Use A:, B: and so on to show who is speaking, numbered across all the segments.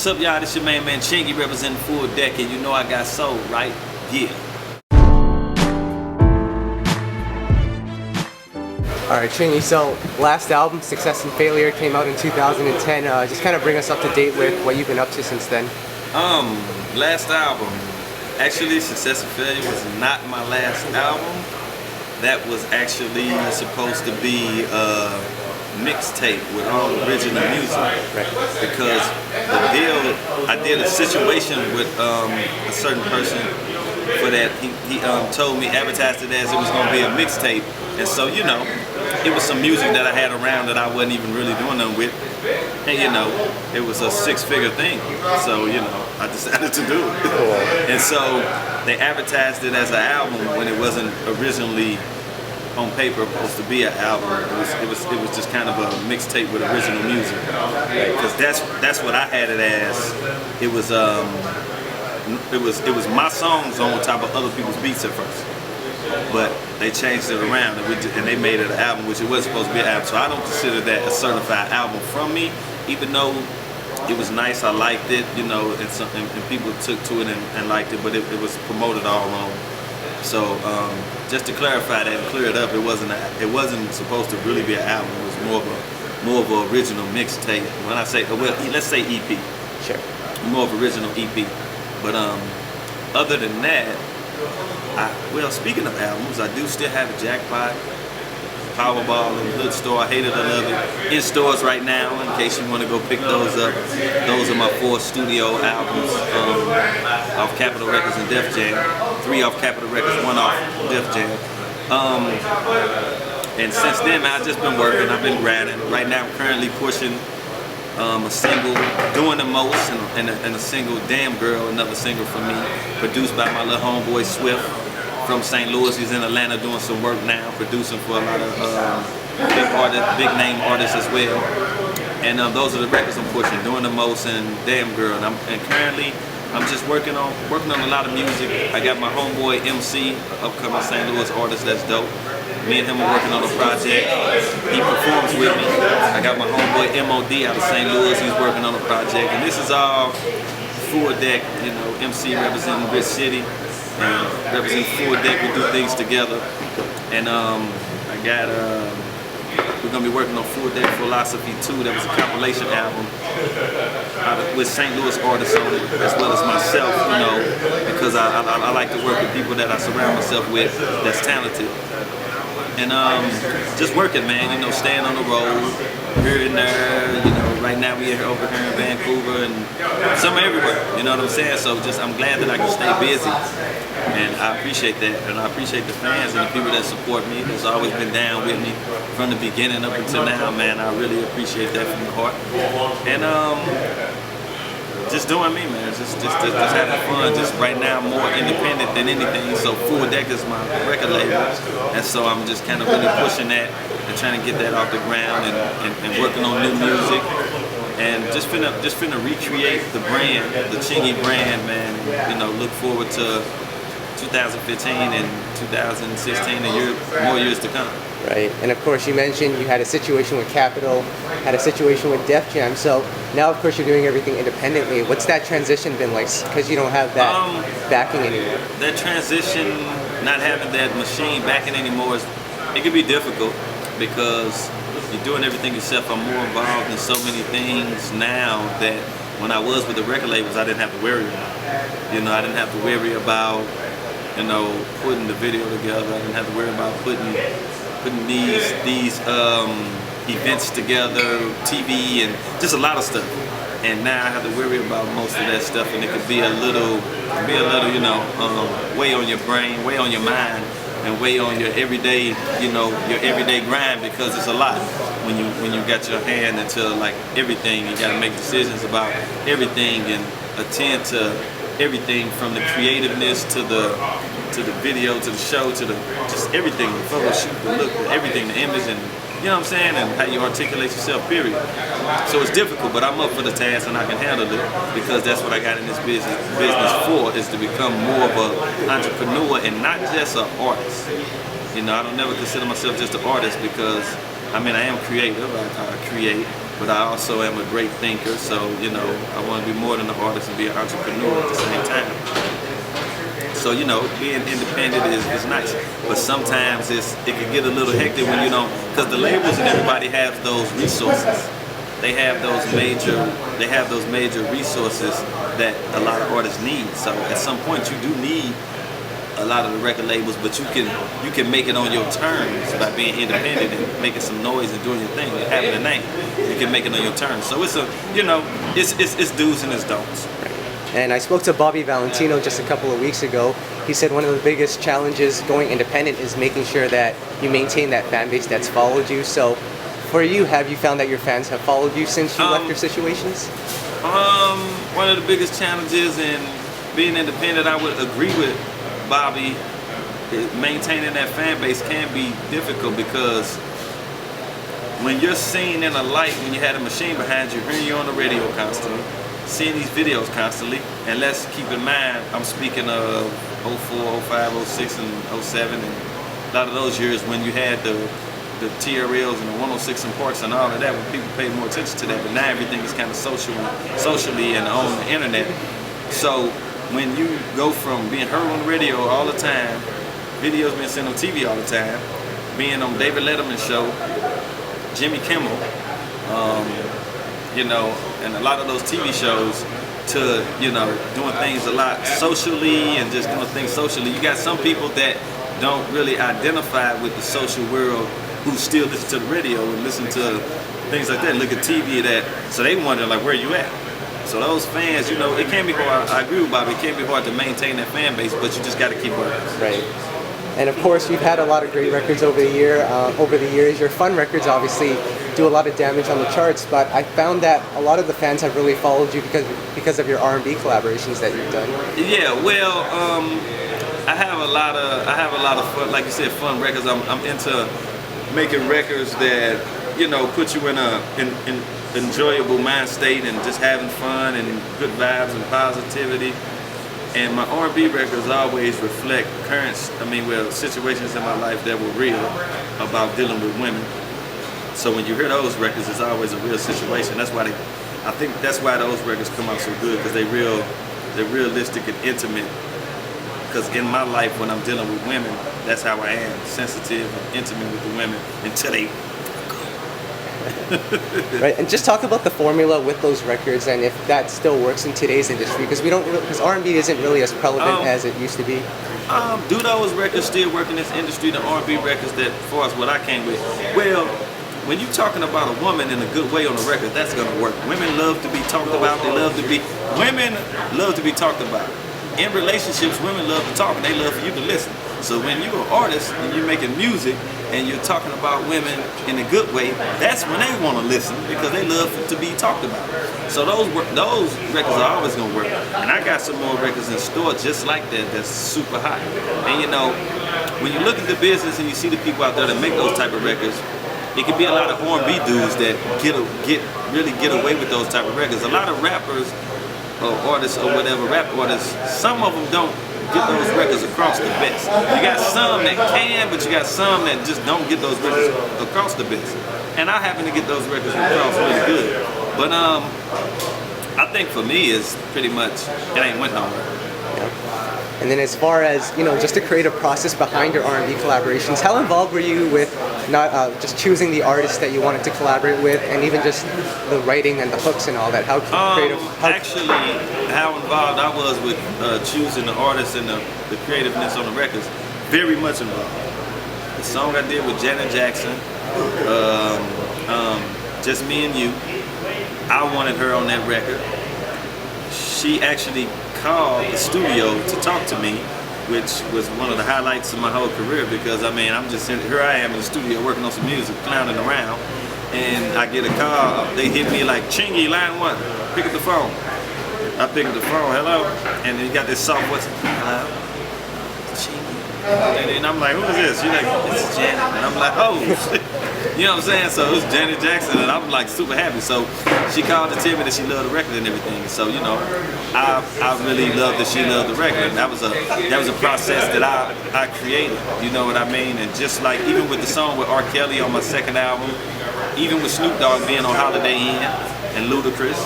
A: What's up, y'all? This your man Chingy representing Full Deck, and you know I got soul, right? Yeah.
B: Alright, Chingy, so last album, Success and Failure, came out in 2010. Just kind of bring us up to date with what you've been up to since then.
A: Last album. Actually, Success and Failure was not my last album. That was actually supposed to be a mixtape with all original music.
B: Right.
A: Because the deal, I did a situation with a certain person for that. He told me, advertised it as it was going to be a mixtape. And so, you know, it was some music that I had around that I wasn't even really doing nothing with. And, you know, it was a six-figure thing. So, you know, I decided to do it.
B: Cool.
A: And so they advertised it as an album when it wasn't originally on paper supposed to be an album. It was just kind of a mixtape with original music. Because that's what I had it as. It was my songs on top of other people's beats at first. But they changed it around and they made it an album, which it wasn't supposed to be an album. So I don't consider that a certified album from me, even though it was nice, I liked it, you know, and people took to it and liked it, but it was promoted all wrong. So just to clarify that and clear it up, it wasn't supposed to really be an album. It was more of an original mixtape. When I say, well, let's say EP.
B: Sure. More
A: of original EP. But other than that, well, speaking of albums, I do still have Jackpot, Powerball, and Hood Store. I hate it, I love it. In stores right now, in case you want to go pick those up. Those are my 4 studio albums off Capitol Records and Def Jam. 3 off Capitol Records, 1 off Def Jam. And since then, man, I've just been working. I've been grinding. Right now, I'm currently pushing a single, Doing the Most, and a single, Damn Girl, another single for me, produced by my little homeboy Swift from St. Louis. He's in Atlanta doing some work now, producing for a lot of big name artists as well. And those are the records I'm pushing, Doing the Most and Damn Girl. And currently, I'm just working on a lot of music. I got my homeboy MC, upcoming St. Louis artist that's dope. Me and him are working on a project. He performs with me. I got my homeboy MOD out of St. Louis. He's working on a project. And this is all Full Deck, you know, MC representing Rich City. And representing Full Deck, we do things together. And I got, we're gonna be working on Full Deck Philosophy 2. That was a compilation album with St. Louis artists on it, as well as myself, you know, because I like to work with people that I surround myself with that's talented. And just working, man, you know, staying on the road, here and there, you know, right now we are over here in Vancouver and some everywhere, you know what I'm saying? So I'm glad that I can stay busy, and I appreciate that, and I appreciate the fans and the people that support me, that's always been down with me from the beginning up until now, man. I really appreciate that from the heart. And just doing me, man, just having fun. Just right now, more independent than anything. So Full Deck is my record label, and so I'm just kind of really pushing that and trying to get that off the ground and working on new music, and just finna recreate the brand, the Chingy brand, man. You know, look forward to 2015 and 2016 and more years to come.
B: Right, and of course you mentioned you had a situation with Capitol, had a situation with Def Jam, so now of course you're doing everything independently. What's that transition been like, because you don't have that backing anymore? That
A: transition, not having that machine backing anymore, it can be difficult because you're doing everything yourself. I'm more involved in so many things now that when I was with the record labels, I didn't have to worry about. You know, I didn't have to worry about, you know, putting the video together. I didn't have to worry about putting these events together, TV, and just a lot of stuff. And now I have to worry about most of that stuff, and it could be a little, you know, weigh on your brain, weigh on your mind, and weigh on your everyday, you know, your everyday grind, because it's a lot when you got your hand into like everything. You got to make decisions about everything and attend to everything from the creativeness to the video, to the show, to just everything, the photo shoot, the look, everything, the image, and you know what I'm saying, and how you articulate yourself, period. So it's difficult, but I'm up for the task and I can handle it, because that's what I got in this business for, is to become more of an entrepreneur and not just an artist. You know, I don't never consider myself just an artist, because I mean, I am creative, I create, but I also am a great thinker. So you know, I want to be more than an artist and be an entrepreneur at the same time. So you know, being independent is nice, but sometimes it can get a little hectic when you don't, because the labels and everybody have those resources. They have those major resources that a lot of artists need. So at some point you do need a lot of the record labels, but you can make it on your terms by being independent and making some noise and doing your thing and having a name. You can make it on your terms. So it's it's do's and it's don'ts.
B: And I spoke to Bobby Valentino just a couple of weeks ago. He said one of the biggest challenges going independent is making sure that you maintain that fan base that's followed you. So for you, have you found that your fans have followed you since you left your situations?
A: One of the biggest challenges in being independent, I would agree with Bobby, maintaining that fan base can be difficult, because when you're seen in a light, when you had a machine behind you, hearing you on the radio constantly, seeing these videos constantly, and let's keep in mind, I'm speaking of 04, 05, 06, and 07, and a lot of those years when you had the TRLs and the 106 and Parks and all of that, when people paid more attention to that. But now everything is kind of socially and on the internet. So when you go from being heard on the radio all the time, videos being sent on TV all the time, being on David Letterman's show, Jimmy Kimmel, you know, and a lot of those TV shows, to, you know, doing things a lot socially and just doing things socially. You got some people that don't really identify with the social world who still listen to the radio and listen to things like that, look at TV, so they wonder, like, where you at? So those fans, you know, it can be hard. I agree with Bobby, it can be hard to maintain that fan base, but you just got to keep working.
B: Right. And of course, you've had a lot of great records over the years. Your fun records obviously do a lot of damage on the charts, but I found that a lot of the fans have really followed you because of your R&B collaborations that you've done.
A: Yeah, well, I have a lot of fun, like you said, fun records. I'm into making records that, you know, put you in an enjoyable mind state and just having fun and good vibes and positivity. And my R&B records always reflect situations in my life that were real about dealing with women. So when you hear those records, it's always a real situation. I think that's why those records come out so good, because they're realistic and intimate. Because in my life, when I'm dealing with women, that's how I am, sensitive and intimate with the women until they
B: Right, and just talk about the formula with those records and if that still works in today's industry, because R&B isn't really as prevalent as it used to be.
A: Do those records still work in this industry, the R&B records, that as far as what I came with? Well, when you're talking about a woman in a good way on a record, that's gonna work. Women love to be talked about. Women love to be talked about. In relationships, women love to talk and they love for you to listen. So when you're an artist and you're making music and you're talking about women in a good way, that's when they want to listen, because they love to be talked about. So those records are always going to work. And I got some more records in store just like that, that's super hot. And you know, when you look at the business and you see the people out there that make those type of records, it can be a lot of R&B dudes that really get away with those type of records. A lot of rappers or artists or whatever, rap artists, some of them don't get those records across the best. You got some that can, but you got some that just don't get those records across the best. And I happen to get those records across really good. But I think for me, it's pretty much, it ain't went nowhere.
B: And then as far as, you know, just to create a process behind your R&B collaborations, how involved were you with not just choosing the artists that you wanted to collaborate with, and even just the writing and the hooks and all that? How creative?
A: Actually, how involved I was with choosing the artists and the creativeness on the records, very much involved. The song I did with Janet Jackson, Just Me and You, I wanted her on that record. She actually called the studio to talk to me, which was one of the highlights of my whole career, because I mean, here I am in the studio working on some music, clowning around, and I get a call. They hit me like, Chingy, line 1, pick up the phone. I pick up the phone, hello, and then you got this soft voice, hello, Chingy. And then I'm like, who is this? She's like, it's Janet. And I'm like, oh, shit. You know what I'm saying? So it was Janet Jackson, and I'm like super happy. So she called to tell me that she loved the record and everything. So, you know, I really loved that she loved the record. And that was a process that I created. You know what I mean? And just like even with the song with R. Kelly on my second album, even with Snoop Dogg being on Holiday Inn and Ludacris,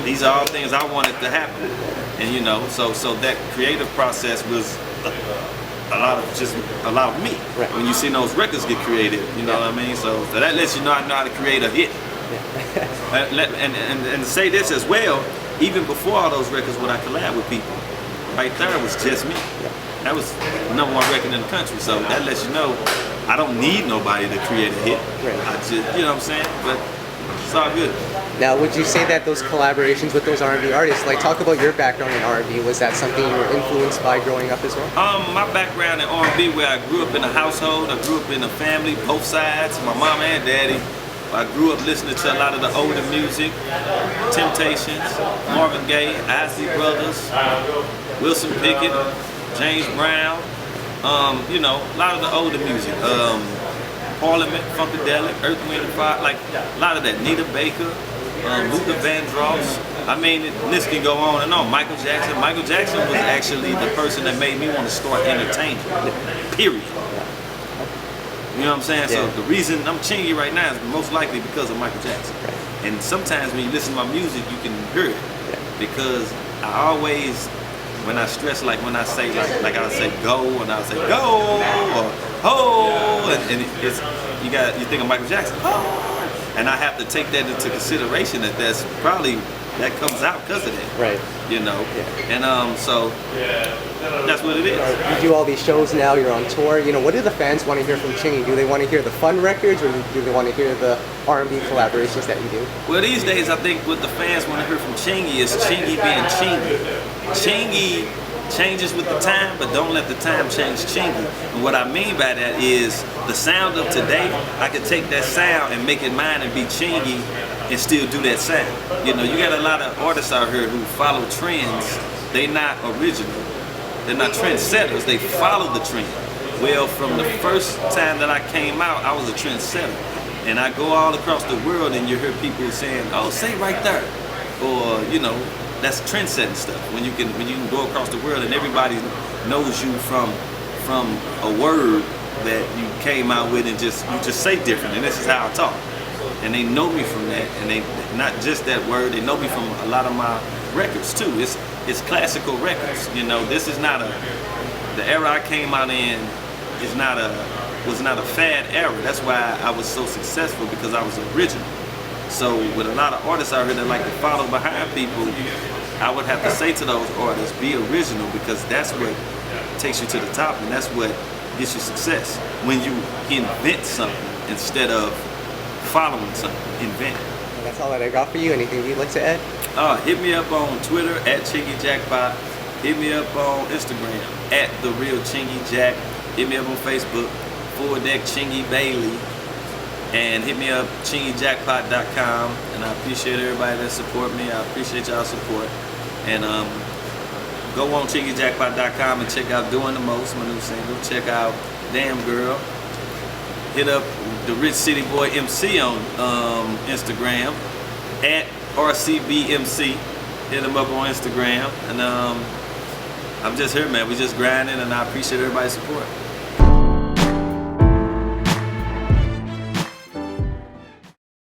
A: these are all things I wanted to happen. And you know, so that creative process was a lot of me.
B: Right.
A: When you see those records get created, you know what I mean? So that lets you know I know how to create a hit. And to say this as well, even before all those records when I collab with people, right there was just me. That was the #1 record in the country, so that lets you know I don't need nobody to create a hit. I just, you know what I'm saying? But it's all good.
B: Now, would you say that those collaborations with those R&B artists, like talk about your background in R&B, was that something you were influenced by growing up as well?
A: My background in R&B, where I grew up in a household, I grew up in a family, both sides, my mom and daddy. I grew up listening to a lot of the older music, Temptations, Marvin Gaye, Isley Brothers, Wilson Pickett, James Brown, you know, a lot of the older music, Parliament, Funkadelic, Earth, Wind and Fire, like a lot of that, Nita Baker, Luther Vandross. I mean, this can go on and on. Michael Jackson. Michael Jackson was actually the person that made me want to start entertaining, period. You know what I'm saying? So the reason I'm Chingy right now is most likely because of Michael Jackson. And sometimes when you listen to my music, you can hear it. Because I always, when I stress, like when I say, like I say go, and I say go, or ho, and it's, you think of Michael Jackson, ho. And I have to take that into consideration that's probably, that comes out because of that. Right. You know? And so, that's what it is.
B: You do all these shows now, you're on tour. You know, what do the fans want to hear from Chingy? Do they want to hear the fun records, or do they want to hear the R&B collaborations that you do?
A: Well, these days, I think what the fans want to hear from Chingy is Chingy being Chingy. Chingy changes with the time, but don't let the time change Chingy. And what I mean by that is the sound of today, I could take that sound and make it mine and be Chingy and still do that sound. You know, you got a lot of artists out here who follow trends. They not original. They're not trendsetters. They follow the trend. Well, from the first time that I came out, I was a trendsetter. And I go all across the world and you hear people saying, oh, say right there. Or, you know, that's trend-setting stuff. When you can go across the world and everybody knows you from a word that you came out with, and you just say different. And this is how I talk. And they know me from that. And they not just that word. They know me from a lot of my records too. It's classical records. You know, this is not the era I came out in was not a fad era. That's why I was so successful, because I was original. So with a lot of artists out here that like to follow behind people, I would have to say to those artists, be original, because that's what takes you to the top, and that's what gets you success. When you invent something instead of following something, invent.
B: That's all that I got for you. Anything you'd like to add?
A: Hit me up on Twitter at Chingy Jackpot. Hit me up on Instagram at The Real Chingy Jack. Hit me up on Facebook, /Chingy Bailey. And hit me up, chingyjackpot.com. And I appreciate everybody that support me. I appreciate y'all's support. And go on chingyjackpot.com and check out Doing the Most, my new single. Check out Damn Girl. Hit up the Rich City Boy MC on Instagram at RCBMC. Hit him up on Instagram. And I'm just here, man. We just grinding, and I appreciate everybody's support.